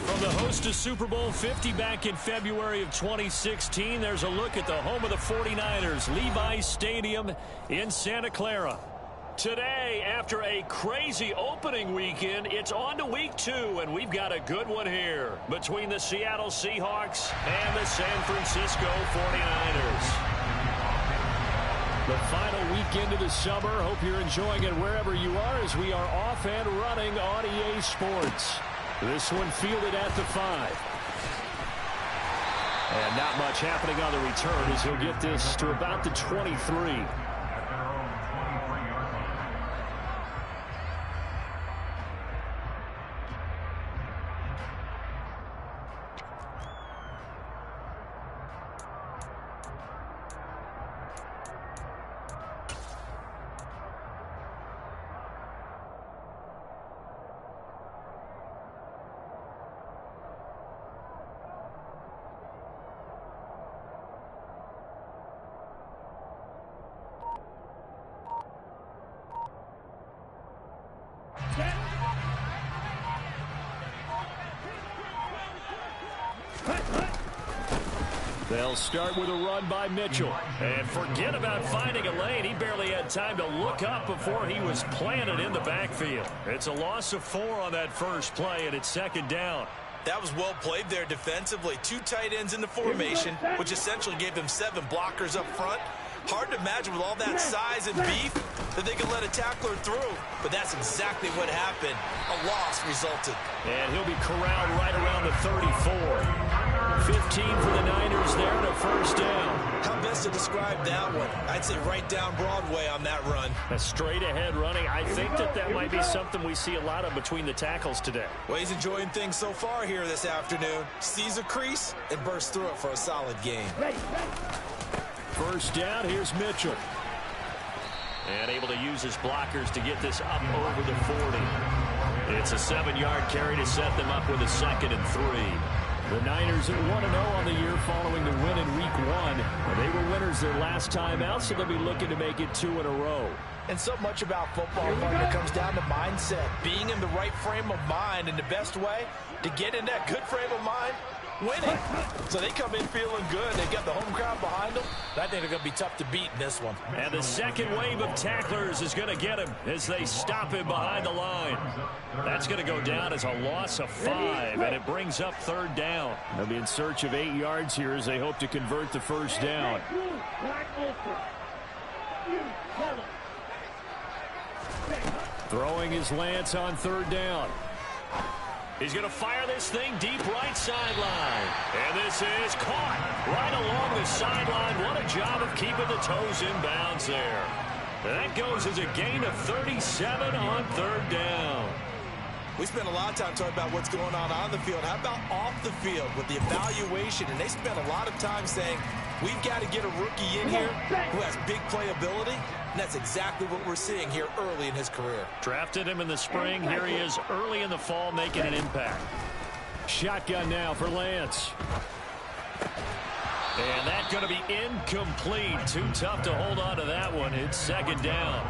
From the host of Super Bowl 50 back in February of 2016, there's a look at the home of the 49ers, Levi's Stadium in Santa Clara. Today, after a crazy opening weekend, it's on to week 2, and we've got a good one here between the Seattle Seahawks and the San Francisco 49ers. The final weekend of the summer. Hope you're enjoying it wherever you are as we are off and running on EA Sports. This one fielded at the 5. And not much happening on the return as he'll get this to about the 23. They'll start with a run by Mitchell. And forget about finding a lane. He barely had time to look up before he was planted in the backfield. It's a loss of 4 on that first play, and it's second down. That was well played there defensively. 2 tight ends in the formation, which essentially gave them 7 blockers up front. Hard to imagine with all that size and beef that they could let a tackler through. But that's exactly what happened. A loss resulted. And he'll be corralled right around the 34. 15 for the Niners there and a first down. How best to describe that one? I'd say right down Broadway on that run. A straight ahead running. I think that might be something we see a lot of between the tackles today. Well, he's enjoying things so far here this afternoon. Sees a crease and bursts through it for a solid game. First down, here's Mitchell. And able to use his blockers to get this up over the 40. It's a 7-yard carry to set them up with a 2nd and 3. The Niners are 1-0 on the year following the win in Week 1. They were winners their last time out, so they'll be looking to make it 2 in a row. And so much about football, partner, comes down to mindset. Being in the right frame of mind, and the best way to get in that good frame of mind, winning. So they come in feeling good. They've got the home crowd behind them. I think they're going to be tough to beat in this one. And the second wave of tacklers is going to get him as they stop him behind the line. That's going to go down as a loss of 5, and it brings up 3rd down. They'll be in search of 8 yards here as they hope to convert the first down. Throwing his Lance on 3rd down. He's going to fire this thing deep right sideline. And this is caught right along the sideline. What a job of keeping the toes in bounds there. That goes as a gain of 37 on 3rd down. We spent a lot of time talking about what's going on the field. How about off the field with the evaluation? And they spent a lot of time saying, we've got to get a rookie in here who has big playability. And that's exactly what we're seeing here early in his career. Drafted him in the spring. Here he is early in the fall making an impact. Shotgun now for Lance. And that's going to be incomplete. Too tough to hold on to that one. It's 2nd down.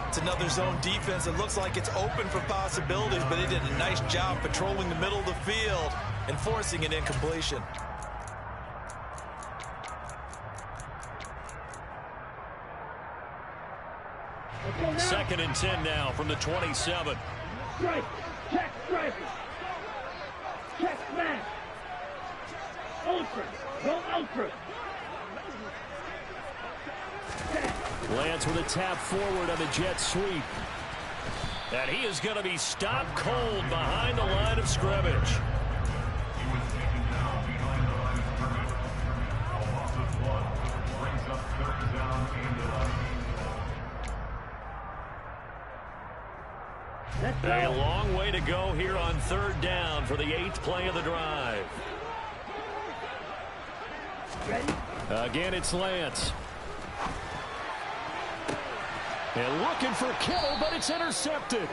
It's another zone defense. It looks like it's open for possibilities, but they did a nice job patrolling the middle of the field and forcing an incompletion. Second and 10 now from the 27. Strike. Check strike. Check smash. Ultra. Go ultra. Lance with a tap forward on the jet sweep. And he is going to be stopped cold behind the line of scrimmage. A long way to go here on 3rd down for the 8th play of the drive. Again, it's Lance. And looking for Kittle, but it's intercepted.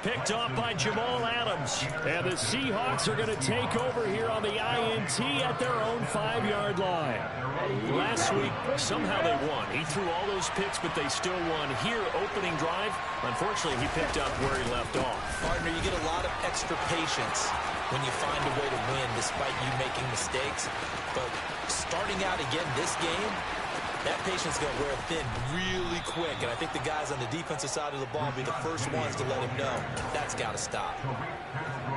picked off by Jamal Adams. And the Seahawks are going to take over here on the INT at their own 5-yard line. Last week, somehow they won. He threw all those picks, but they still won. Here, opening drive, unfortunately, he picked up where he left off. Partner, you get a lot of extra patience when you find a way to win despite you making mistakes. But starting out again this game, that patience is going to wear thin really quick. And I think the guys on the defensive side of the ball will be the first ones to let him know that's got to stop.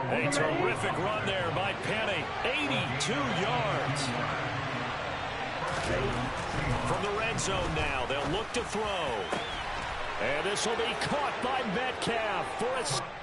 A terrific run there by Penny. 82 yards. From the red zone now, they'll look to throw. And this will be caught by Metcalf for a...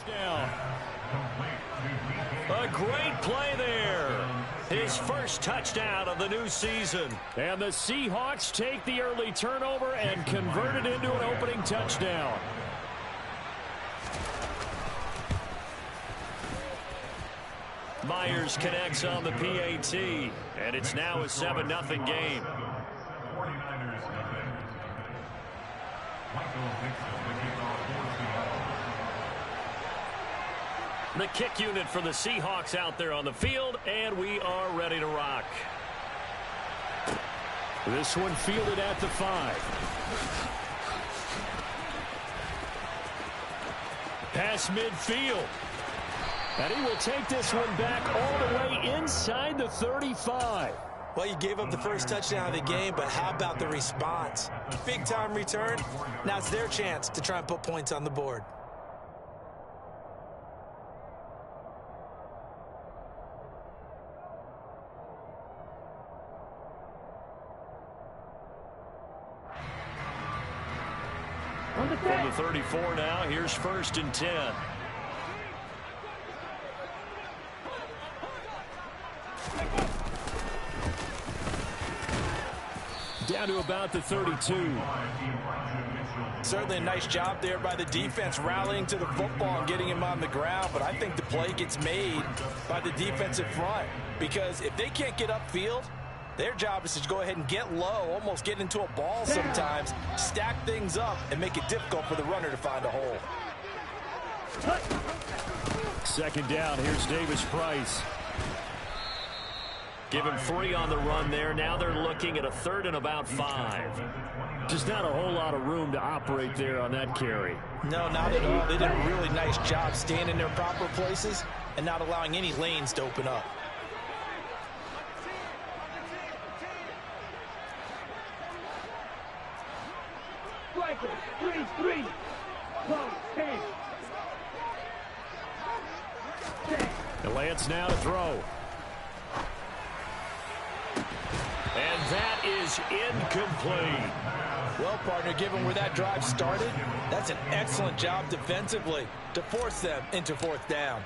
Down. A great play there. His first touchdown of the new season. And the Seahawks take the early turnover and convert it into an opening touchdown. Myers connects on the PAT, and it's now a 7-0 game. The kick unit for the Seahawks out there on the field, and we are ready to rock. This one fielded at the 5. Pass midfield. And he will take this one back all the way inside the 35. Well, you gave up the first touchdown of the game, but how about the response? Big-time return. Now it's their chance to try and put points on the board. From the 34 now, here's 1st and 10. Down to about the 32. Certainly a nice job there by the defense rallying to the football and getting him on the ground, but I think the play gets made by the defensive front because if they can't get upfield, their job is to go ahead and get low, almost get into a ball sometimes, stack things up, and make it difficult for the runner to find a hole. 2nd down, here's Davis Price. Give him 3 on the run there. Now they're looking at a 3rd and about 5. Just not a whole lot of room to operate there on that carry. No, not at all. They did a really nice job staying in their proper places and not allowing any lanes to open up. Striker, 3-3. 10. The Lance now to throw. And that is incomplete. Well, partner, given where that drive started, that's an excellent job defensively to force them into fourth down.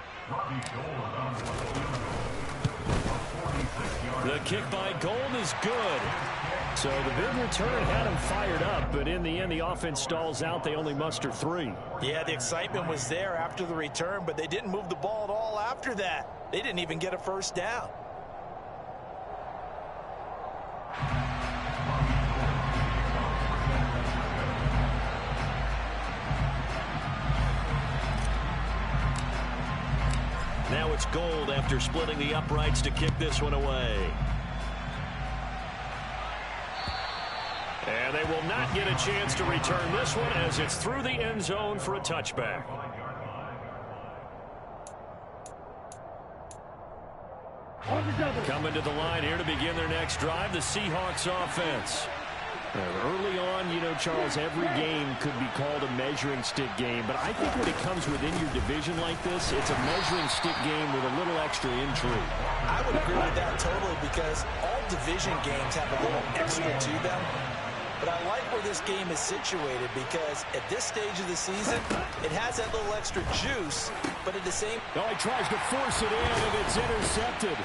The kick by Gold is good. So the big return had him fired up, but in the end, the offense stalls out. They only muster 3. Yeah, the excitement was there after the return, but they didn't move the ball at all after that. They didn't even get a first down. Now it's Gold after splitting the uprights to kick this one away. And they will not get a chance to return this one as it's through the end zone for a touchback. Coming to the line here to begin their next drive, the Seahawks offense. Early on, you know, Charles, every game could be called a measuring stick game. But I think when it comes within your division like this, it's a measuring stick game with a little extra intrigue. I would agree with that totally because all division games have a little extra to them. But I like where this game is situated because at this stage of the season, it has that little extra juice, but at the same... Oh, he tries to force it in, and it's intercepted.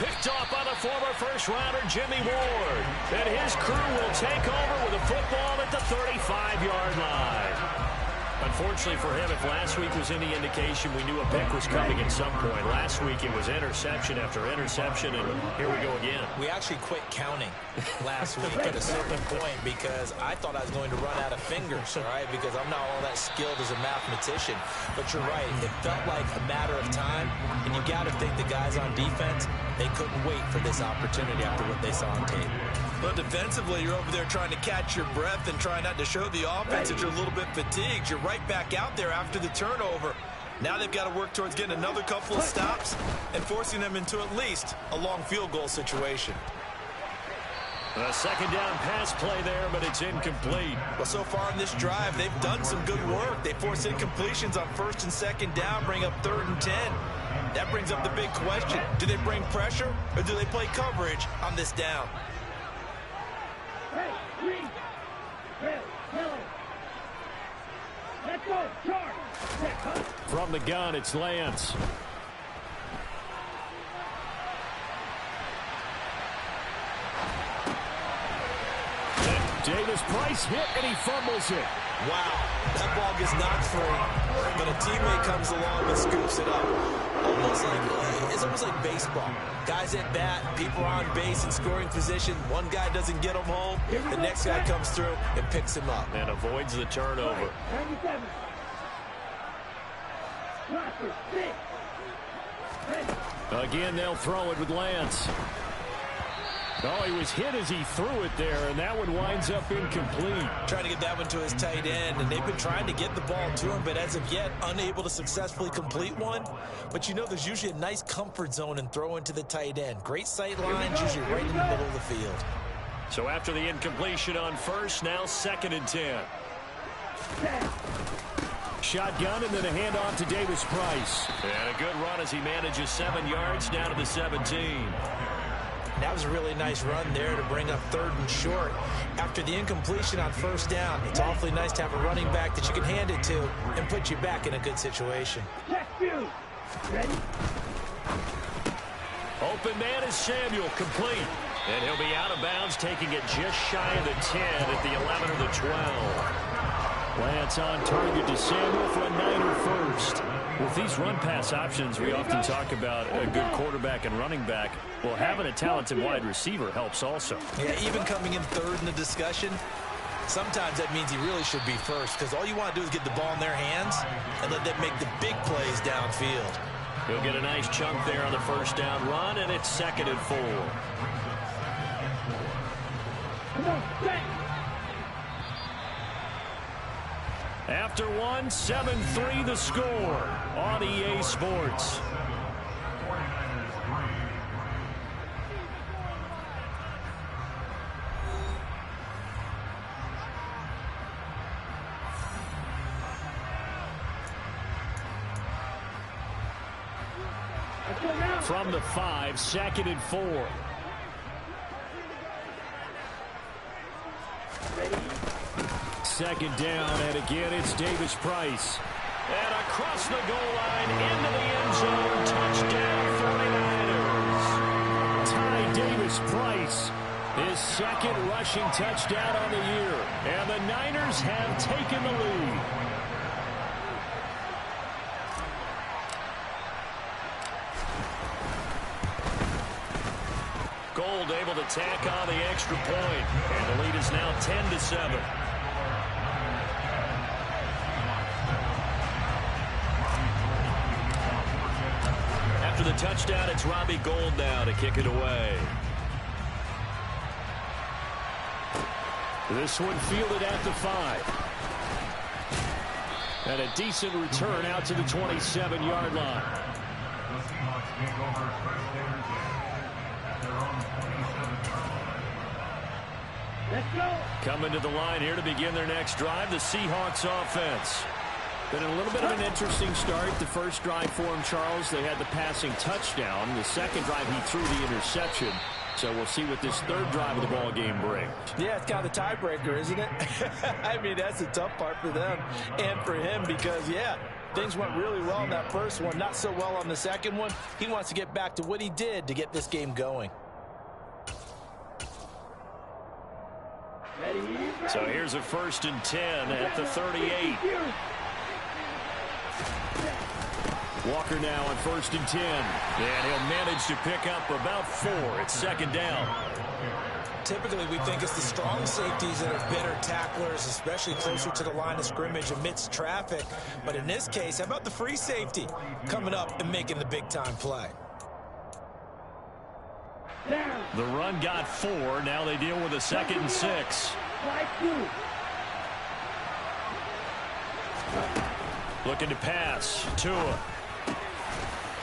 Picked off by the former first-rounder, Jimmy Ward. And his crew will take over with a football at the 35-yard line. Unfortunately for him, if last week was any indication, we knew a pick was coming at some point. Last week it was interception after interception, and here we go again. We actually quit counting last week at a certain point because I thought I was going to run out of fingers, all right, because I'm not all that skilled as a mathematician. But you're right, it felt like a matter of time, and you got to think the guys on defense, they couldn't wait for this opportunity after what they saw on tape. But defensively, you're over there trying to catch your breath and try not to show the offense that you're a little bit fatigued. You're right back out there after the turnover. Now they've got to work towards getting another couple of stops and forcing them into at least a long field goal situation. A second down pass play there, but it's incomplete. Well, so far in this drive, they've done some good work. They force incompletions on first and second down, bring up 3rd and 10. That brings up the big question. Do they bring pressure or do they play coverage on this down? Hey, green, red, yellow. Let's go, charge. From the gun, it's Lance. Davis Price hit, and he fumbles it. Wow, that ball gets knocked free, but a teammate comes along and scoops it up. It's almost like baseball. Guys at bat, people are on base in scoring position. One guy doesn't get him home, the next guy comes through and picks him up. And avoids the turnover. 97. Again, they'll throw it with Lance. Oh, he was hit as he threw it there, and that one winds up incomplete. Trying to get that one to his tight end, and they've been trying to get the ball to him, but as of yet, unable to successfully complete one. But you know, there's usually a nice comfort zone and throw into the tight end. Great sight lines, usually right in the middle of the field. So after the incompletion on first, now 2nd and 10. Shotgun and then a handoff to Davis Price. And a good run as he manages 7 yards down to the 17. That was a really nice run there to bring up 3rd and short. After the incompletion on first down, it's awfully nice to have a running back that you can hand it to and put you back in a good situation. Ready? Open man is Samuel, complete. And he'll be out of bounds, taking it just shy of the 10 at the 11 or the 12. Lance on target to Samuel for a Niner first. With these run-pass options, we often talk about a good quarterback and running back. Well, having a talented wide receiver helps also. Yeah, even coming in 3rd in the discussion, sometimes that means he really should be first because all you want to do is get the ball in their hands and let them make the big plays downfield. He'll get a nice chunk there on the first down run, and it's 2nd and 4. Come on, set. After one, 7-3 the score on EA Sports. From the 5, 2nd and 4. Ready? second down, and again it's Davis Price. And across the goal line, into the end zone, touchdown 49ers. Ty Davis Price, his second rushing touchdown on the year. And the Niners have taken the lead. Gold able to tack on the extra point. And the lead is now 10-7. After the touchdown, it's Robbie Gould now to kick it away. This one fielded at the 5. And a decent return out to the 27-yard line. Let's go. Coming to the line here to begin their next drive, the Seahawks offense. Been a little bit of an interesting start. The first drive for him, Charles, they had the passing touchdown. The second drive, he threw the interception. So we'll see what this third drive of the ball game brings. Yeah, it's kind of the tiebreaker, isn't it? I mean, that's the tough part for them and for him because, yeah, things went really well in that first one, not so well on the second one. He wants to get back to what he did to get this game going. So here's a 1st and 10 at the 38. Walker now on 1st and 10. And he'll manage to pick up about 4. It's second down. Typically, we think it's the strong safeties that are better tacklers, especially closer to the line of scrimmage amidst traffic. But in this case, how about the free safety coming up and making the big-time play? The run got 4. Now they deal with a 2nd and 6. Looking to pass. Tua.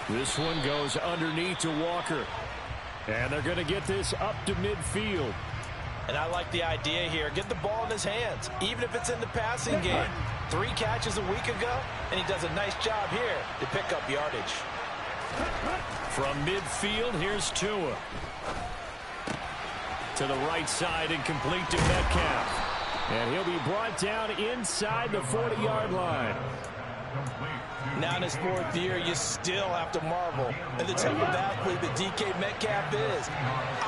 This one goes underneath to Walker. And they're going to get this up to midfield. And I like the idea here. Get the ball in his hands, even if it's in the passing game. 3 catches a week ago, and he does a nice job here to pick up yardage. From midfield, here's Tua. To the right side and complete to Metcalf. And he'll be brought down inside the 40-yard line. Now in his 4th year, you still have to marvel at the type of athlete that DK Metcalf is.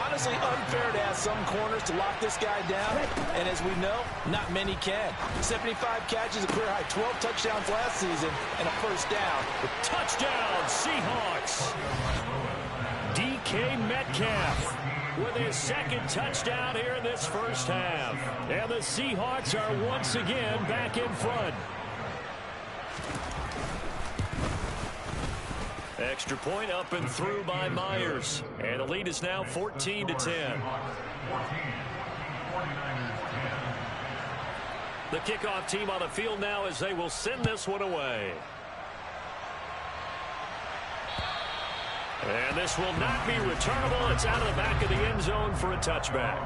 Honestly, unfair to ask some corners to lock this guy down. And as we know, not many can. 75 catches, a career high 12 touchdowns last season, and a 1st down. Touchdown, Seahawks. DK Metcalf with his 2nd touchdown here in this first half. And the Seahawks are once again back in front. Extra point up and through by Myers. And the lead is now 14-10. The kickoff team on the field now as they will send this one away. And this will not be returnable. It's out of the back of the end zone for a touchback.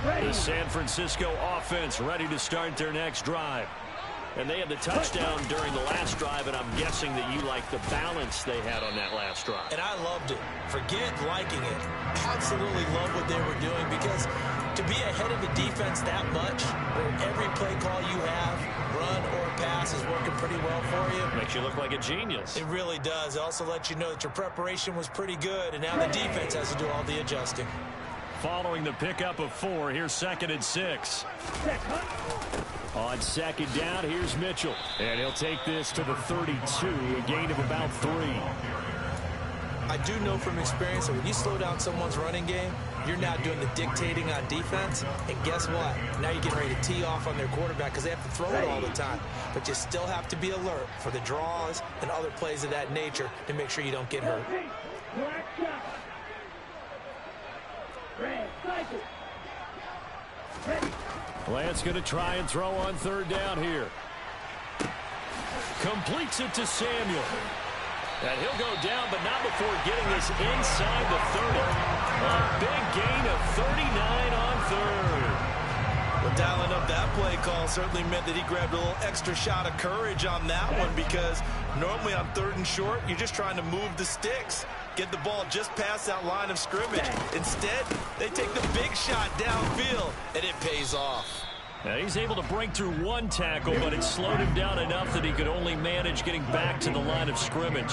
The San Francisco offense ready to start their next drive. And they had the touchdown during the last drive, and I'm guessing that you like the balance they had on that last drive. And I loved it. Forget liking it. Absolutely love what they were doing because to be ahead of the defense that much, where every play call you have, run or pass, is working pretty well for you. Makes you look like a genius. It really does. It also lets you know that your preparation was pretty good, and now the defense has to do all the adjusting. Following the pickup of 4, here's 2nd and 6. On 2nd down, here's Mitchell. And he'll take this to the 32, a gain of about 3. I do know from experience that when you slow down someone's running game, you're now doing the dictating on defense. And guess what? Now you're getting ready to tee off on their quarterback because they have to throw it all the time. But you still have to be alert for the draws and other plays of that nature to make sure you don't get hurt. Lance going to try and throw on 3rd down here. Completes it to Samuel. And he'll go down, but not before getting this inside the 30. A big gain of 39 on 3rd. When dialing up that play call certainly meant that he grabbed a little extra shot of courage on that one, because normally on 3rd and short, you're just trying to move the sticks, get the ball just past that line of scrimmage. Instead, they take the big shot downfield, and it pays off. Now he's able to break through one tackle, but it slowed him down enough that he could only manage getting back to the line of scrimmage.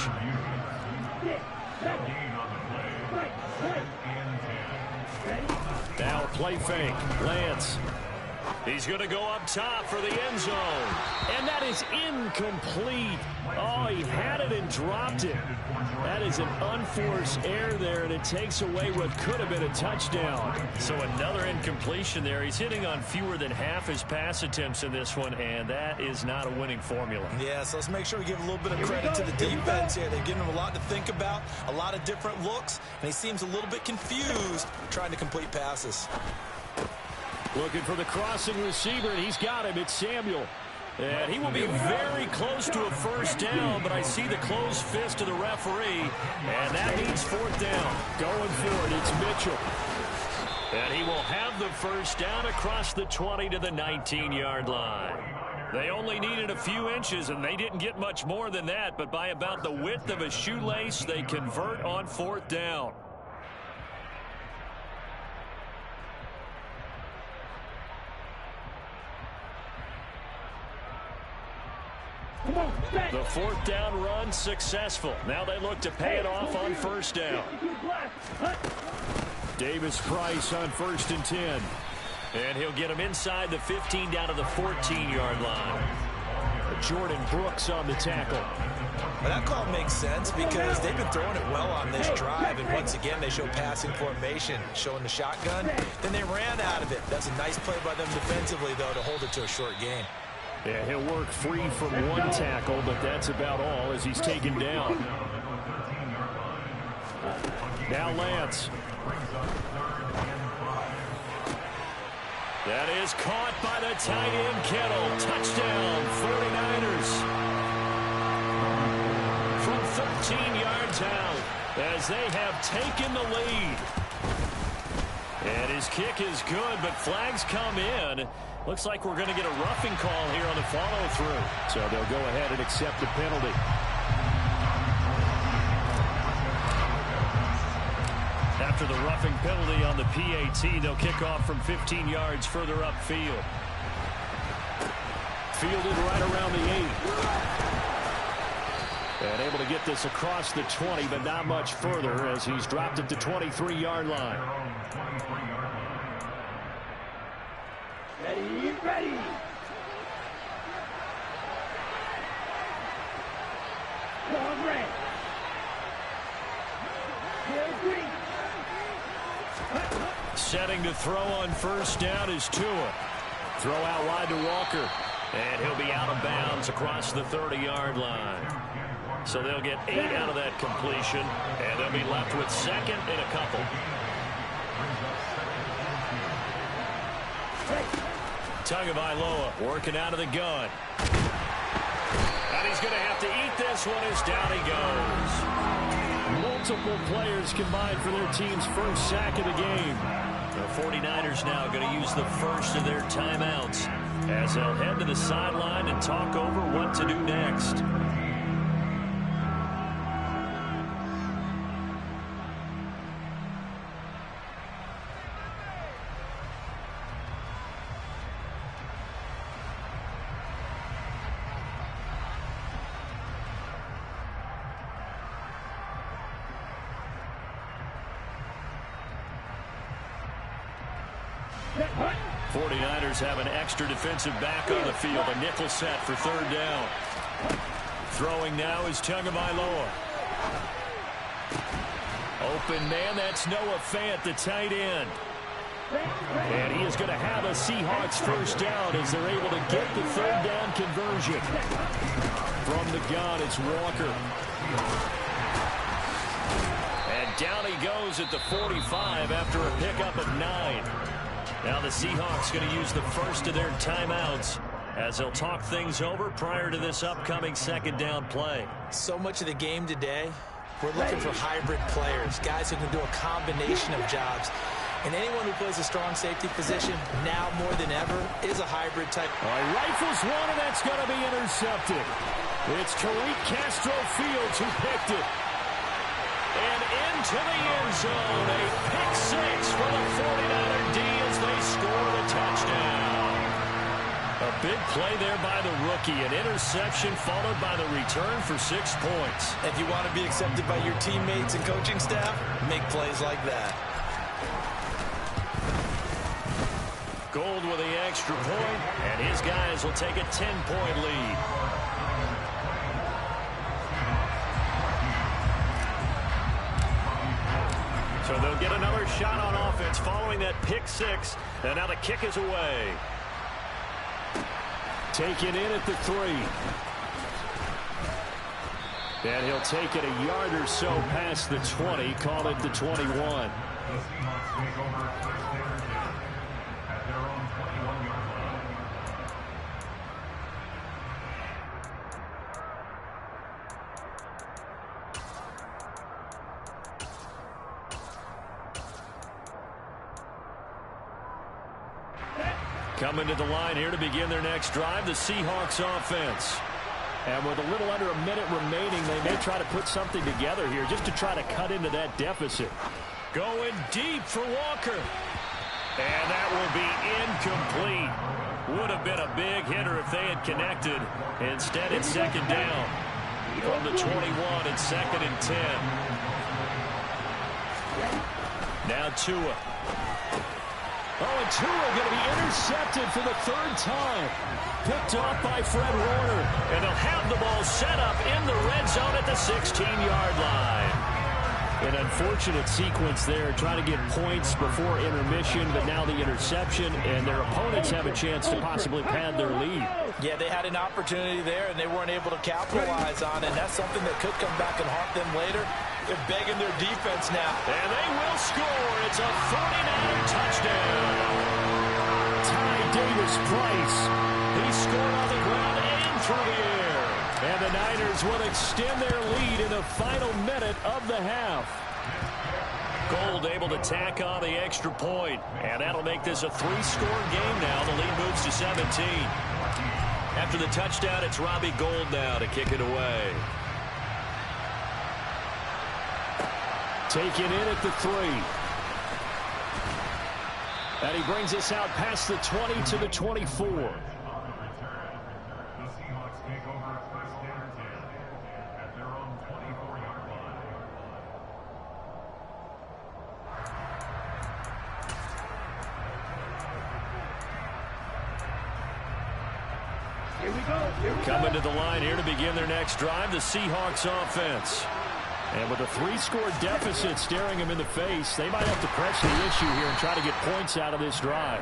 Now a play fake. Lance. He's going to go up top for the end zone. And that is incomplete. Oh, he had it and dropped it. That is an unforced error there, and it takes away what could have been a touchdown. So another incompletion there. He's hitting on fewer than half his pass attempts in this one, and that is not a winning formula. Yeah, so let's make sure we give a little bit of credit to the defense here. They've given him a lot to think about, a lot of different looks, and he seems a little bit confused trying to complete passes. Looking for the crossing receiver, and he's got him. It's Samuel. And he will be very close to a first down, but I see the closed fist of the referee, and that means 4th down. Going for it, it's Mitchell. And he will have the first down across the 20 to the 19-yard line. They only needed a few inches, and they didn't get much more than that, but by about the width of a shoelace, they convert on 4th down. The 4th down run successful. Now they look to pay it off on 1st down. Davis Price on 1st and 10. And he'll get him inside the 15 down to the 14-yard line. Jordan Brooks on the tackle. Well, that call makes sense because they've been throwing it well on this drive, and once again they show passing formation, showing the shotgun. Then they ran out of it. That's a nice play by them defensively, though, to hold it to a short gain. Yeah, he'll work free from one tackle, but that's about all as he's taken down. Now Lance. That is caught by the tight end Kittle. Touchdown, 49ers. From 13 yards out as they have taken the lead. And his kick is good, but flags come in. Looks like we're going to get a roughing call here on the follow-through. So they'll go ahead and accept the penalty. After the roughing penalty on the PAT, they'll kick off from 15 yards further upfield. Fielded right around the 8. And able to get this across the 20, but not much further as he's dropped it to 23-yard line. Ready. Long red. Setting to throw on 1st down is Tua. Throw out wide to Walker. And he'll be out of bounds across the 30-yard line. So they'll get 8 out of that completion, and they'll be left with 2nd and a couple. Tagovailoa working out of the gun. And he's going to have to eat this one as down he goes. Multiple players combined for their team's first sack of the game. The 49ers now going to use the first of their timeouts as they'll head to the sideline and talk over what to do next. What? 49ers have an extra defensive back on the field. A nickel set for 3rd down. Throwing now is Tagovailoa. Open man, that's Noah Fant, the tight end. And he is going to have a Seahawks first down as they're able to get the 3rd down conversion. From the gun, it's Walker. And down he goes at the 45 after a pickup of 9. Now the Seahawks going to use the first of their timeouts as they'll talk things over prior to this upcoming 2nd down play. So much of the game today, we're looking for hybrid players, guys who can do a combination of jobs. And anyone who plays a strong safety position, now more than ever, is a hybrid type. Rifles one, and that's going to be intercepted. It's Tariq Castro Fields who picked it. And into the end zone, a pick six for the 49er D as they score the touchdown. A big play there by the rookie. An interception followed by the return for 6 points. If you want to be accepted by your teammates and coaching staff, make plays like that. Gold with the extra point, and his guys will take a 10-point lead. So they'll get another shot on offense following that pick six, and now the kick is away. Taken in at the 3. And he'll take it a yard or so past the 20, call it the 21. Coming to the line here to begin their next drive, the Seahawks offense. And with a little under a minute remaining, they may try to put something together here just to try to cut into that deficit. Going deep for Walker. And that will be incomplete. Would have been a big hitter if they had connected. Instead, it's second down from the 21 and 2nd and 10. Now Tua. Oh, and Tua going to be intercepted for the 3rd time. Picked off by Fred Warner. And they'll have the ball set up in the red zone at the 16-yard line. An unfortunate sequence there, trying to get points before intermission, but now the interception, and their opponents have a chance to possibly pad their lead. Yeah, they had an opportunity there, and they weren't able to capitalize on it. And that's something that could come back and haunt them later. They're begging their defense now. And they will score. It's a 49er touchdown. Ty Davis-Price. He scored on the ground and through the air. And the Niners will extend their lead in the final minute of the half. Gold able to tack on the extra point. And that'll make this a 3-score game now. The lead moves to 17. After the touchdown, it's Robbie Gould now to kick it away. Taken in at the 3. And he brings us out past the 20 to the 24. Coming to the line here to begin their next drive, the Seahawks offense. And with a 3-score deficit staring them in the face, they might have to press the issue here and try to get points out of this drive.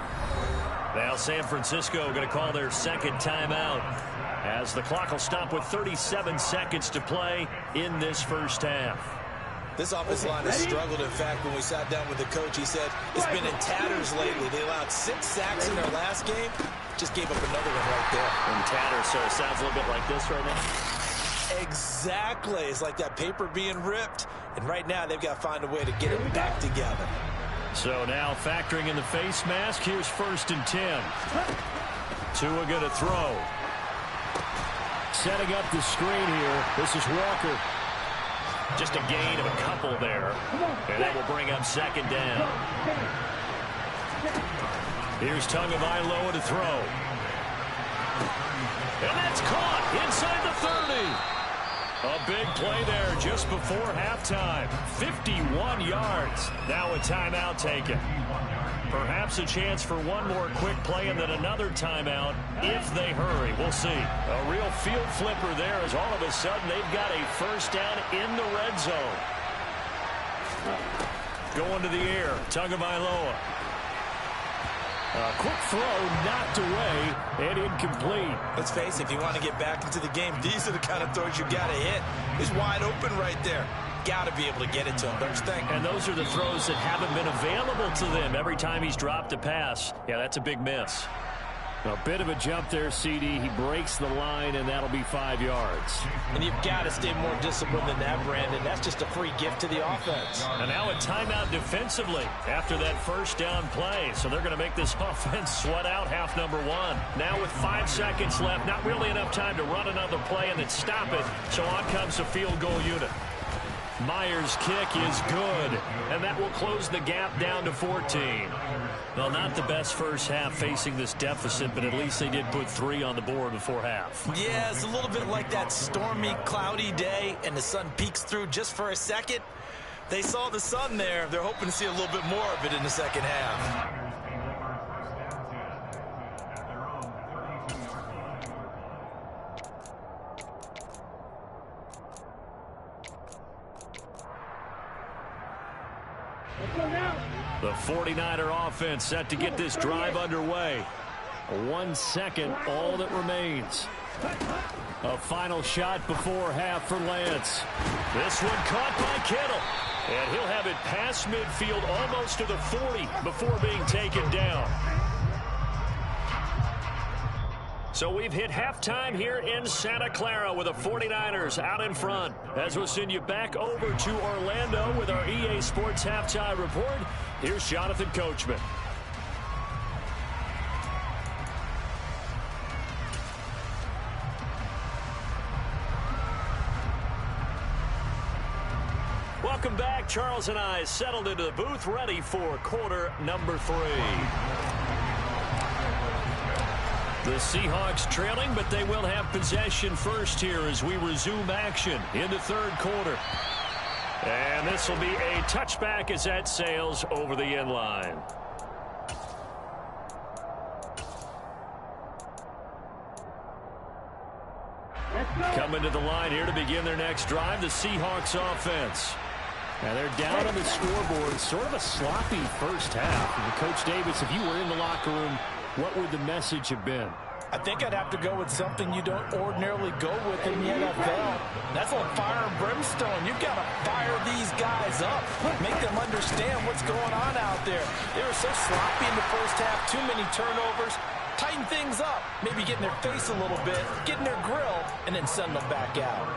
Now San Francisco going to call their 2nd timeout as the clock will stop with 37 seconds to play in this first half. This offensive line has struggled. In fact, when we sat down with the coach, he said it's been in tatters lately. They allowed 6 sacks in their last game. Just gave up another one right there. In tatters, so it sounds a little bit like this right now. Exactly. It's like that paper being ripped. And right now, they've got to find a way to get it back together. So now factoring in the face mask, here's 1st and 10. Tua going to throw. Setting up the screen here. This is Walker. Just a gain of a couple there. And that will bring up 2nd down. Here's Tagovailoa to throw. And that's caught inside the 30. A big play there just before halftime. 51 yards. Now a timeout taken. Perhaps a chance for one more quick play and then another timeout if they hurry. We'll see. A real field flipper there as all of a sudden they've got a 1st down in the red zone. Going to the air. Tagovailoa. A quick throw knocked away and incomplete. Let's face it, if you want to get back into the game, these are the kind of throws you got to hit. He's wide open right there. Got to be able to get it to him, don't you think? And those are the throws that haven't been available to them every time he's dropped a pass. Yeah, that's a big miss. A bit of a jump there, CD. He breaks the line, and that'll be 5 yards. And you've got to stay more disciplined than that, Brandon. That's just a free gift to the offense. And now a timeout defensively after that first down play. So they're going to make this offense sweat out half number one. Now with 5 seconds left, not really enough time to run another play and then stop it. So on comes the field goal unit. Myers' kick is good, and that will close the gap down to 14. Well, not the best first half facing this deficit, but at least they did put 3 on the board before half. Yeah, it's a little bit like that stormy, cloudy day, and the sun peeks through just for a second. They saw the sun there. They're hoping to see a little bit more of it in the second half. The 49er offense set to get this drive underway. 1 second, all that remains. A final shot before half for Lance. This one caught by Kittle. And he'll have it past midfield almost to the 40 before being taken down. So we've hit halftime here in Santa Clara with the 49ers out in front. As we'll send you back over to Orlando with our EA Sports Halftime Report, here's Jonathan Coachman. Welcome back. Charles and I settled into the booth ready for quarter number 3. The Seahawks trailing, but they will have possession first here as we resume action in the third quarter. And this will be a touchback as that sails over the end line. Coming to the line here to begin their next drive, the Seahawks offense. Now they're down on the scoreboard, sort of a sloppy first half. And Coach Davis, if you were in the locker room, what would the message have been? I think I'd have to go with something you don't ordinarily go with in the NFL. That's like fire and brimstone. You've got to fire these guys up. Make them understand what's going on out there. They were so sloppy in the first half. Too many turnovers. Tighten things up. Maybe get in their face a little bit. Get in their grill. And then send them back out.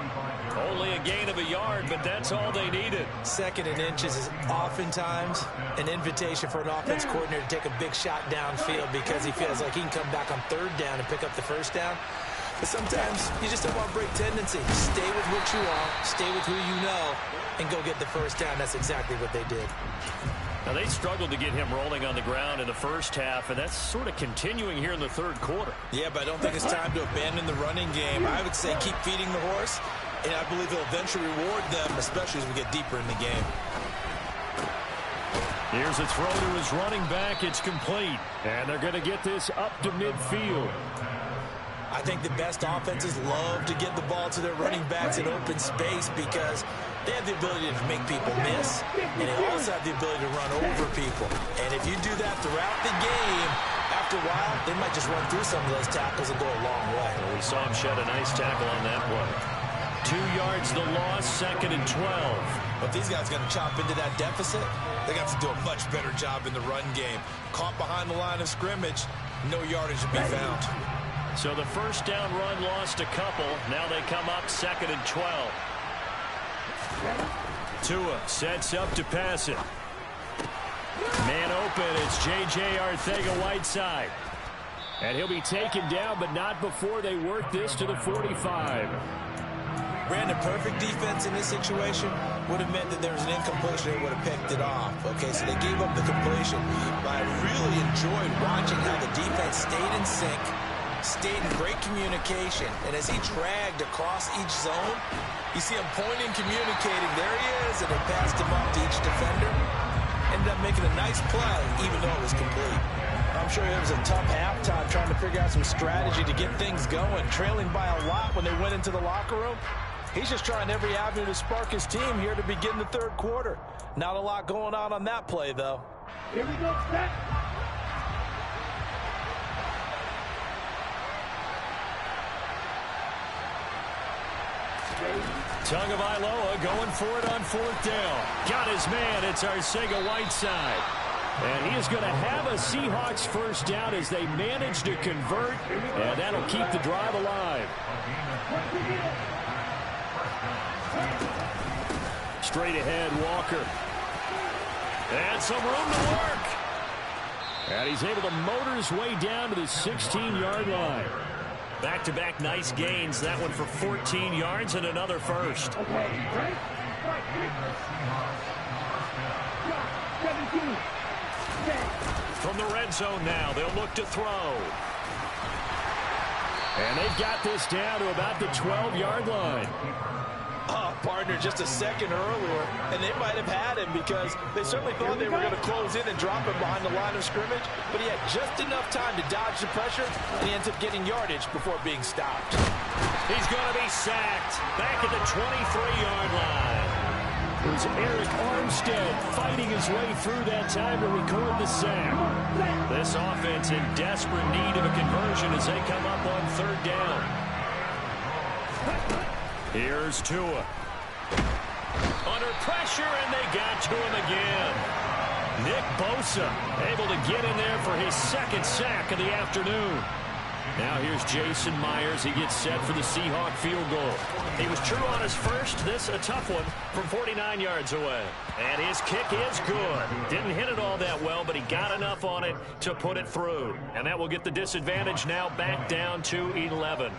Only a gain of a yard, but that's all they needed. Second and inches is oftentimes an invitation for an offense coordinator to take a big shot downfield because he feels like he can come back on third down and pick up the first down. But sometimes you just don't want to break tendency. Stay with what you are, stay with who you know, and go get the first down. That's exactly what they did. Now, they struggled to get him rolling on the ground in the first half, and that's sort of continuing here in the third quarter. Yeah, but I don't think it's time to abandon the running game. I would say keep feeding the horse, and I believe he'll eventually reward them, especially as we get deeper in the game. Here's a throw to his running back. It's complete, and they're going to get this up to midfield. I think the best offenses love to get the ball to their running backs in open space because they have the ability to make people miss, and they also have the ability to run over people. And if you do that throughout the game, after a while, they might just run through some of those tackles and go a long way. Well, we saw him shed a nice tackle on that play. 2 yards the loss, 2nd and 12. But these guys are going to chop into that deficit. They got to do a much better job in the run game. Caught behind the line of scrimmage, no yardage to be found. So the first down run lost a couple. Now they come up 2nd and 12. Tua sets up to pass it. Man open, it's J.J. Arcega-Whiteside. And he'll be taken down, but not before they work this to the 45. Brandon, perfect defense in this situation would have meant that there was an incompletion and would have picked it off. Okay, so they gave up the completion. But I really enjoyed watching how the defense stayed in sync, stayed in great communication. And as he dragged across each zone, you see him pointing, communicating. There he is, and they passed him off to each defender. Ended up making a nice play, even though it was complete. I'm sure it was a tough halftime trying to figure out some strategy to get things going. Trailing by a lot when they went into the locker room. He's just trying every avenue to spark his team here to begin the third quarter. Not a lot going on that play, though. Here we go, set. Tagovailoa going for it on 4th down. Got his man. It's Arcega-Whiteside. And he is going to have a Seahawks first down as they manage to convert, and that'll keep the drive alive. Straight ahead, Walker. And some room to work. And he's able to motor his way down to the 16-yard line. Back-to-back nice gains. That one for 14 yards and another first. From the red zone now, they'll look to throw. And they've got this down to about the 12-yard line. Oh, partner, just a second earlier, and they might have had him because they certainly thought they were going to close in and drop him behind the line of scrimmage, but he had just enough time to dodge the pressure, and he ends up getting yardage before being stopped. He's going to be sacked back at the 23-yard line. There's Eric Armstead fighting his way through that time to record the sack. This offense in desperate need of a conversion as they come up on third down. Here's Tua. Under pressure, and they got to him again. Nick Bosa able to get in there for his second sack of the afternoon. Now here's Jason Myers. He gets set for the Seahawk field goal. He was true on his first. This a tough one from 49 yards away. And his kick is good. Didn't hit it all that well, but he got enough on it to put it through. And that will get the disadvantage now back down to 11.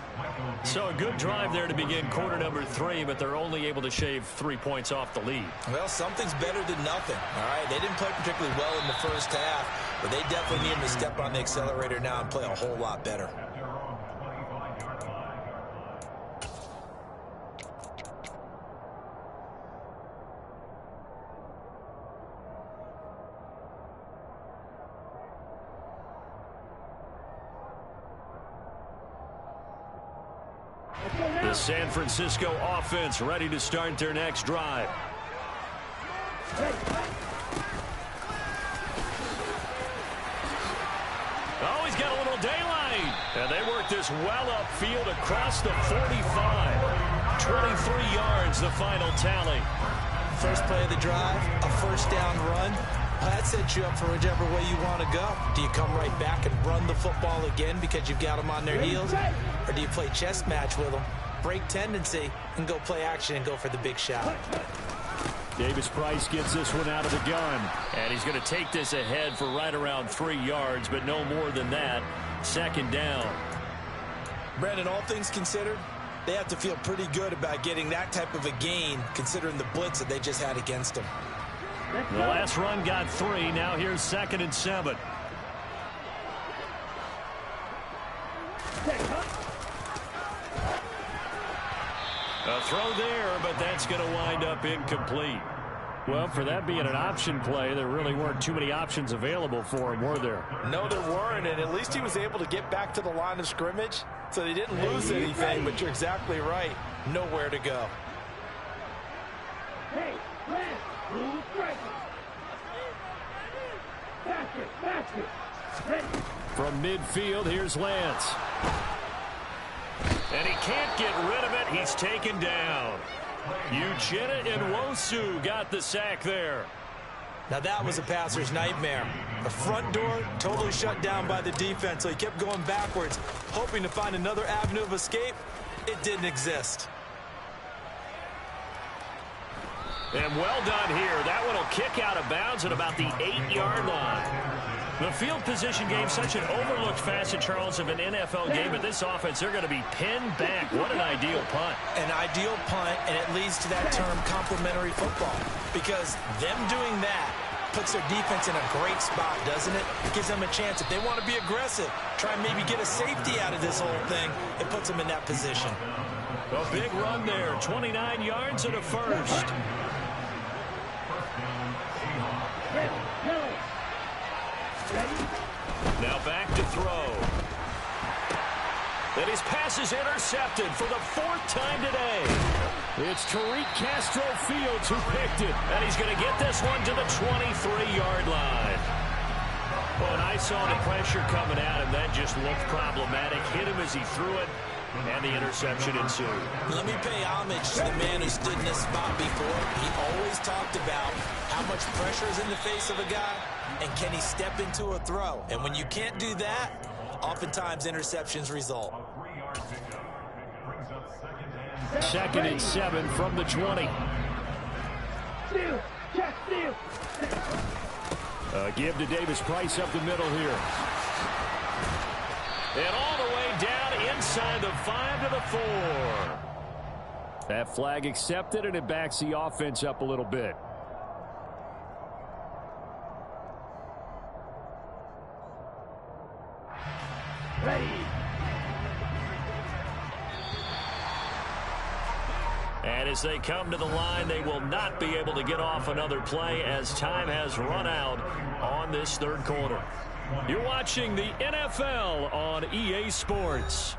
So a good drive there to begin quarter number 3, but they're only able to shave 3 points off the lead. Well, something's better than nothing, all right? They didn't play particularly well in the first half, but they definitely need to step on the accelerator now and play a whole lot better. The San Francisco offense ready to start their next drive. Oh, he's got a little daylight. And they work this well upfield across the 45. 23 yards, the final tally. First play of the drive, a first down run. That sets you up for whichever way you want to go. Do you come right back and run the football again because you've got them on their heels? Or do you play chess match with them, break tendency, and go play action and go for the big shot? Davis Price gets this one out of the gun. And he's going to take this ahead for right around 3 yards, but no more than that. Second down. Brandon, all things considered, they have to feel pretty good about getting that type of a gain considering the blitz that they just had against them. The last run got 3. Now here's 2nd and 7. A throw there, but that's going to wind up incomplete. Well, for that being an option play, there really weren't too many options available for him, were there? No, there weren't, and at least he was able to get back to the line of scrimmage, so they didn't lose anything, but you're exactly right. Nowhere to go. Hey, Lance, who's striking? Basket. From midfield, here's Lance. And he can't get rid of it. He's taken down. Uchenna Nwosu got the sack there. Now that was a passer's nightmare. The front door totally shut down by the defense, so he kept going backwards, hoping to find another avenue of escape. It didn't exist. And well done here. That one will kick out of bounds at about the 8-yard line. The field position game, such an overlooked facet, Charles, of an NFL game. But this offense, they're going to be pinned back. What an ideal punt. An ideal punt, and it leads to that term complementary football. Because them doing that puts their defense in a great spot, doesn't it? It gives them a chance. If they want to be aggressive, try and maybe get a safety out of this whole thing, it puts them in that position. A big run there, 29 yards and a first. Now back to throw. And his pass is intercepted for the 4th time today. It's Tariq Castro Fields who picked it. And he's going to get this one to the 23-yard line. Well, and I saw the pressure coming at him. That just looked problematic. Hit him as he threw it. And the interception ensued. Let me pay homage to the man who stood in this spot before. He always talked about how much pressure is in the face of a guy, and can he step into a throw. And when you can't do that, oftentimes interceptions result. 2nd and 7 from the 20. Steal. Check steal. Give to Davis Price up the middle here. And all the way down inside the 5 to the 4. That flag accepted, and it backs the offense up a little bit. Ready. And as they come to the line, they will not be able to get off another play as time has run out on this 3rd quarter. You're watching the NFL on EA Sports.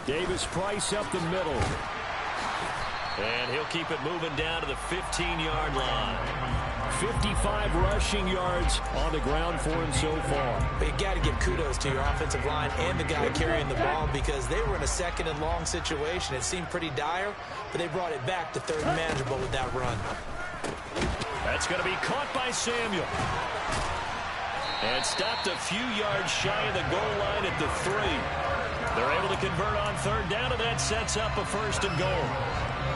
Davis Price up the middle. And he'll keep it moving down to the 15-yard line. 55 rushing yards on the ground for him so far. But you got to give kudos to your offensive line and the guy carrying the ball, because they were in a 2nd and long situation. It seemed pretty dire, but they brought it back to 3rd and manageable with that run. That's going to be caught by Samuel. And stopped a few yards shy of the goal line at the 3. They're able to convert on 3rd down, and that sets up a 1st and goal.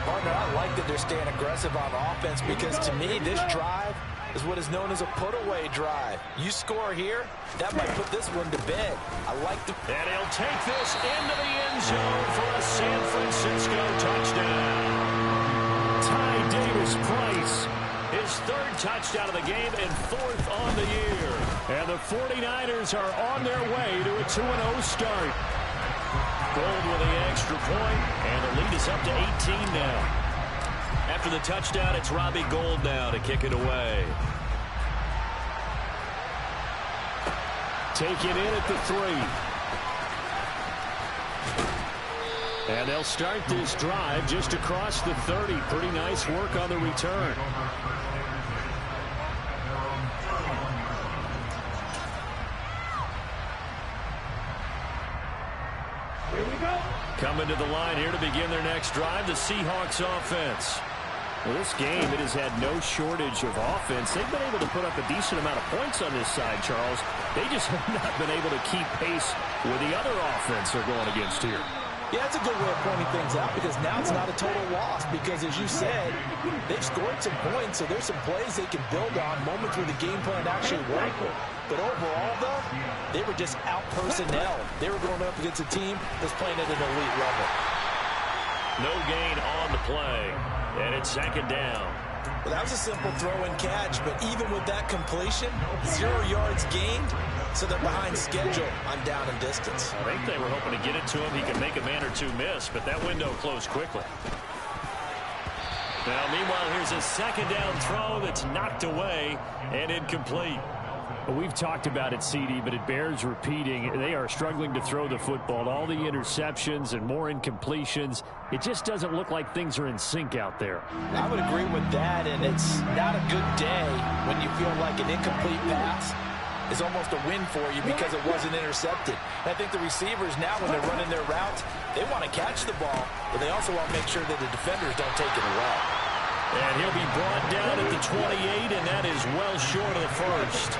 Partner, I like that they're staying aggressive on offense, because to me, this drive is what is known as a put-away drive. You score here, that might put this one to bed. I like the... And he'll take this into the end zone for a San Francisco touchdown. Ty Davis Price, his 3rd touchdown of the game and 4th on the year. And the 49ers are on their way to a 2-0 start. Gold with the extra point, and the lead is up to 18 now. After the touchdown, it's Robbie Gould now to kick it away. Taken in at the 3. And they'll start this drive just across the 30. Pretty nice work on the return. Coming to the line here to begin their next drive, the Seahawks offense. Well, this game, it has had no shortage of offense. They've been able to put up a decent amount of points on this side, Charles. They just have not been able to keep pace with the other offense they're going against here. Yeah, that's a good way of pointing things out, because now it's not a total loss, because as you said, they've scored some points, so there's some plays they can build on, moments where the game plan actually worked. But overall, though, they were just out-personnel. They were going up against a team that's playing at an elite level. No gain on the play, and it's 2nd down. Well, that was a simple throw and catch, but even with that completion, 0 yards gained, so they're behind schedule on down and distance. I think they were hoping to get it to him. He could make a man or two miss, but that window closed quickly. Now, meanwhile, here's a 2nd down throw that's knocked away and incomplete. We've talked about it, CD, but it bears repeating. They are struggling to throw the football. All the interceptions and more incompletions. It just doesn't look like things are in sync out there. I would agree with that, and it's not a good day when you feel like an incomplete pass is almost a win for you because it wasn't intercepted. And I think the receivers now, when they're running their routes, they want to catch the ball, but they also want to make sure that the defenders don't take it away. And he'll be brought down at the 28, and that is well short of the 1st.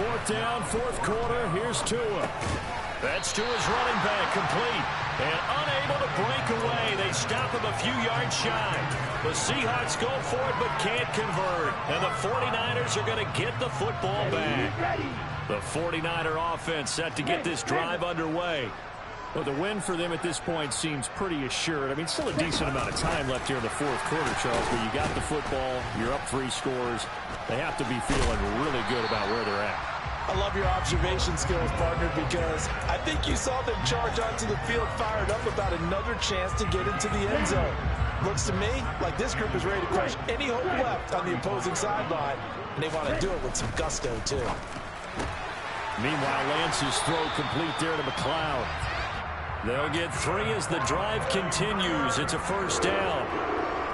4th down, 4th quarter. Here's Tua. That's Tua's running back, complete. And unable to break away. They stop him a few yards shy. The Seahawks go for it but can't convert. And the 49ers are going to get the football back. The 49er offense set to get this drive underway. Well, the win for them at this point seems pretty assured. I mean, still a decent amount of time left here in the 4th quarter, Charles, but you got the football, you're up 3 scores. They have to be feeling really good about where they're at. I love your observation skills, partner, because I think you saw them charge onto the field fired up about another chance to get into the end zone. Looks to me like this group is ready to crush any hope left on the opposing sideline, and they want to do it with some gusto, too. Meanwhile, Lance's throw complete there to McLeod. They'll get 3 as the drive continues. It's a first down.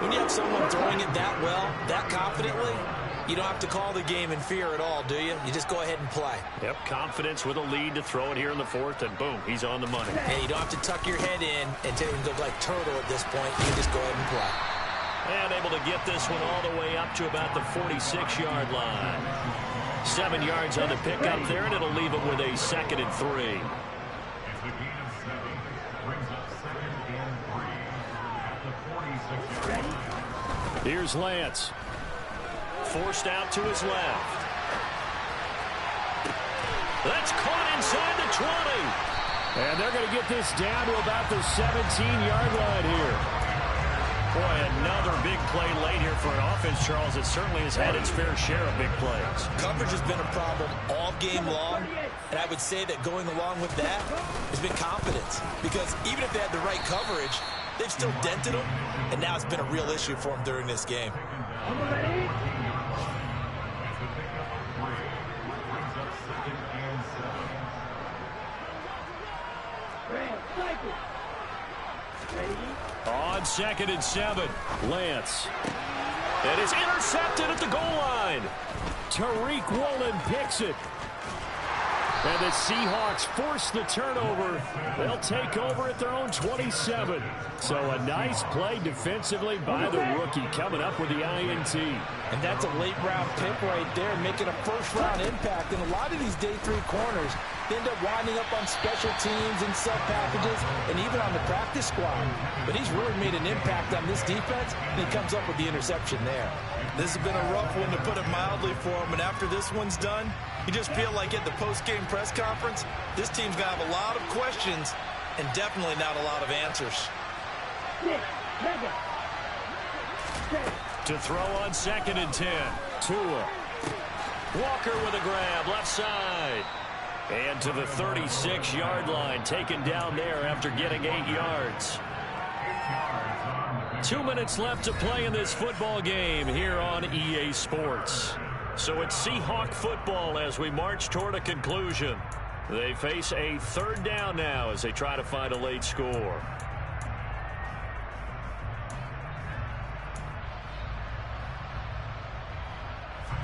When you have someone throwing it that well, that confidently, you don't have to call the game in fear at all, do you? You just go ahead and play. Yep, confidence with a lead to throw it here in the 4th, and boom, he's on the money. And you don't have to tuck your head in and go like turtle at this point. You just go ahead and play. And able to get this one all the way up to about the 46-yard line. 7 yards on the pickup there, and it'll leave him with a 2nd and 3. Here's Lance. Forced out to his left. That's caught inside the 20. And they're going to get this down to about the 17-yard line here. Boy, another big play late here for an offense, Charles, that certainly has had its fair share of big plays. Coverage has been a problem all game long, and I would say that going along with that has been confidence. Because even if they had the right coverage, they've still dented them, and now it's been a real issue for them during this game. On 2nd and 7, Lance. It is intercepted at the goal line. Tariq Woolen picks it. And the Seahawks force the turnover. They'll take over at their own 27. So a nice play defensively by the rookie, coming up with the INT. And that's a late-round pick right there, making a first-round impact. And a lot of these day 3 corners end up winding up on special teams and sub-packages and even on the practice squad. But he's really made an impact on this defense, and he comes up with the interception there. This has been a rough one, to put it mildly, for him. And after this one's done, you just feel like at the post-game press conference, this team's going to have a lot of questions and definitely not a lot of answers. To throw on 2nd and 10. Tua. Walker with a grab, left side. And to the 36-yard line, taken down there after getting 8 yards. 2 minutes left to play in this football game here on EA Sports. So it's Seahawk football as we march toward a conclusion. They face a 3rd down now as they try to find a late score.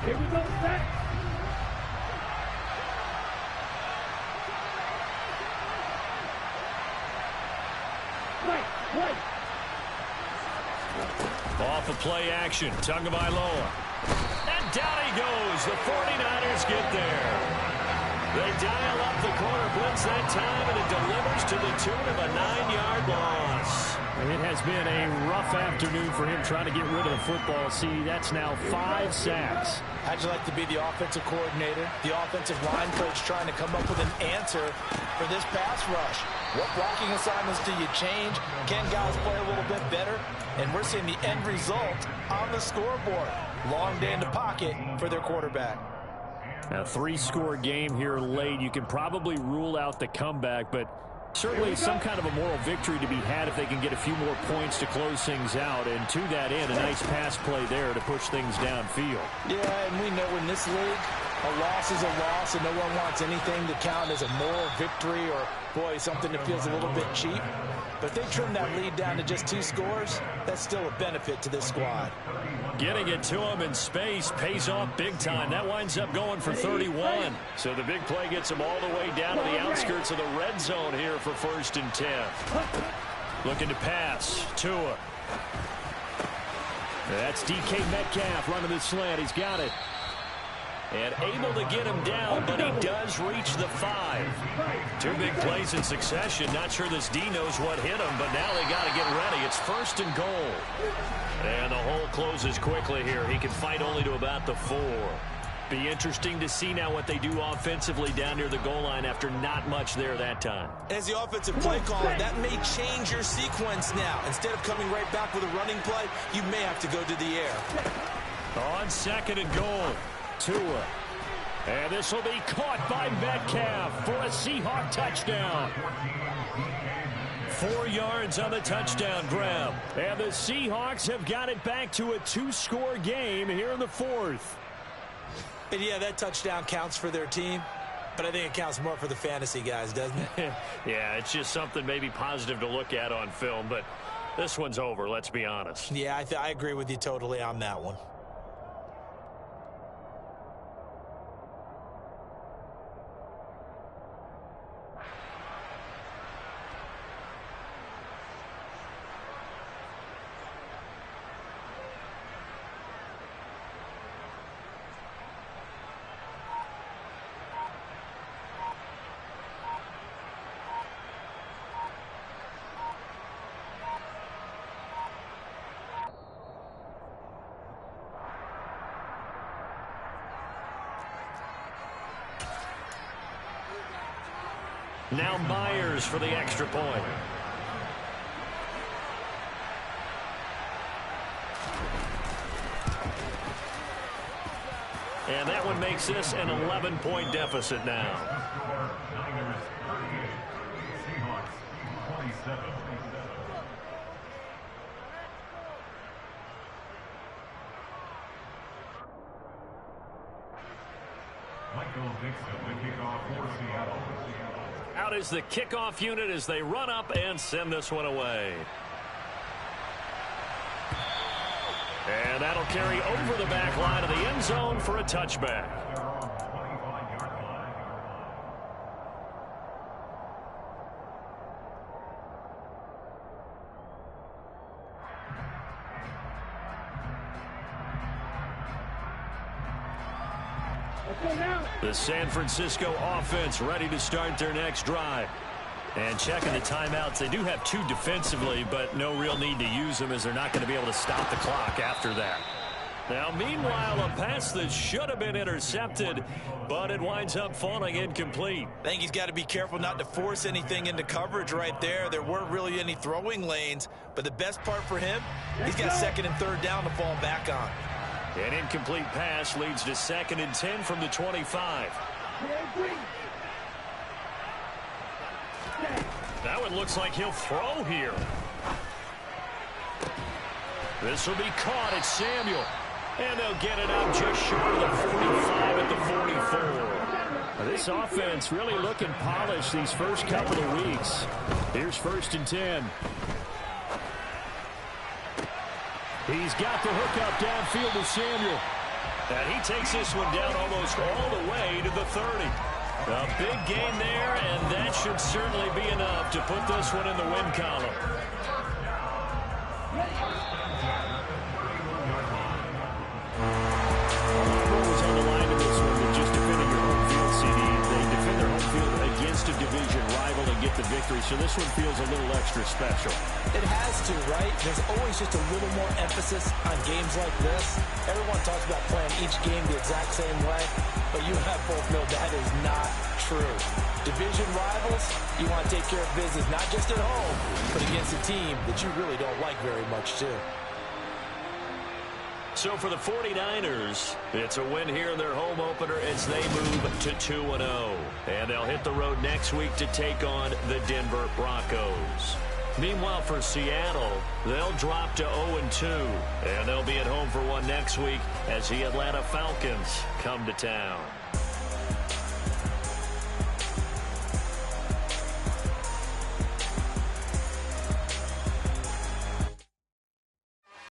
Here we go, set. Right. Off of play action, Tagovailoa. And down he goes. The 49ers get there. They dial up the corner blitz that time, and it delivers to the tune of a 9-yard loss. It has been a rough afternoon for him trying to get rid of the football. See, that's now 5 sacks. How'd you like to be the offensive coordinator, the offensive line coach trying to come up with an answer for this pass rush? What blocking assignments do you change? Can guys play a little bit better? And we're seeing the end result on the scoreboard. Long day in the pocket for their quarterback. A 3-score game here late. You can probably rule out the comeback, but certainly some kind of a moral victory to be had if they can get a few more points to close things out. And to that end, a nice pass play there to push things downfield. Yeah, and we know in this league, a loss is a loss, and no one wants anything to count as a moral victory or, boy, something that feels a little bit cheap. But if they trim that lead down to just 2 scores, that's still a benefit to this squad. Getting it to him in space pays off big time. That winds up going for 31. So the big play gets him all the way down to the outskirts of the red zone here for 1st and 10. Looking to pass. Tua. That's DK Metcalf running the slant. He's got it. And able to get him down, but he does reach the 5. 2 big plays in succession. Not sure this D knows what hit him, but now they got to get ready. It's 1st and goal. And the hole closes quickly here. He can fight only to about the 4. Be interesting to see now what they do offensively down near the goal line after not much there that time. As the offensive play caller, that may change your sequence now. Instead of coming right back with a running play, you may have to go to the air. On 2nd and goal. Tua. And this will be caught by Metcalf for a Seahawk touchdown. 4 yards on the touchdown grab. And the Seahawks have got it back to a 2-score game here in the 4th. And yeah, that touchdown counts for their team, but I think it counts more for the fantasy guys, doesn't it? Yeah, it's just something maybe positive to look at on film, but this one's over, let's be honest. Yeah, I agree with you totally on that one. Now Myers for the extra point. And that one makes this an 11-point deficit now. Out is the kickoff unit as they run up and send this one away. And that'll carry over the back line of the end zone for a touchback. The San Francisco offense ready to start their next drive. And checking the timeouts, they do have 2 defensively, but no real need to use them as they're not going to be able to stop the clock after that. Now, meanwhile, a pass that should have been intercepted, but it winds up falling incomplete. I think he's got to be careful not to force anything into coverage right there. There weren't really any throwing lanes, but the best part for him, he's got 2nd and 3rd down to fall back on. An incomplete pass leads to 2nd and 10 from the 25. That one looks like he'll throw here. This will be caught at Samuel. And they'll get it out just short of the 45 at the 44. This offense really looking polished these first couple of weeks. Here's 1st and 10. He's got the hook up downfield to Samuel. And he takes this one down almost all the way to the 30. A big gain there, and that should certainly be enough to put this one in the win column. What was on the line in this one with just defending your home field, CD? They defend their home field against a division rival and get the victory, so this one feels a little extra special. It has to, right? There's always just a little more emphasis on games like this. Everyone talks about playing each game the exact same way, but you have both know that is not true. Division rivals, you want to take care of business not just at home, but against a team that you really don't like very much too. So for the 49ers, it's a win here in their home opener as they move to 2-0. And they'll hit the road next week to take on the Denver Broncos. Meanwhile, for Seattle, they'll drop to 0-2. And they'll be at home for one next week as the Atlanta Falcons come to town.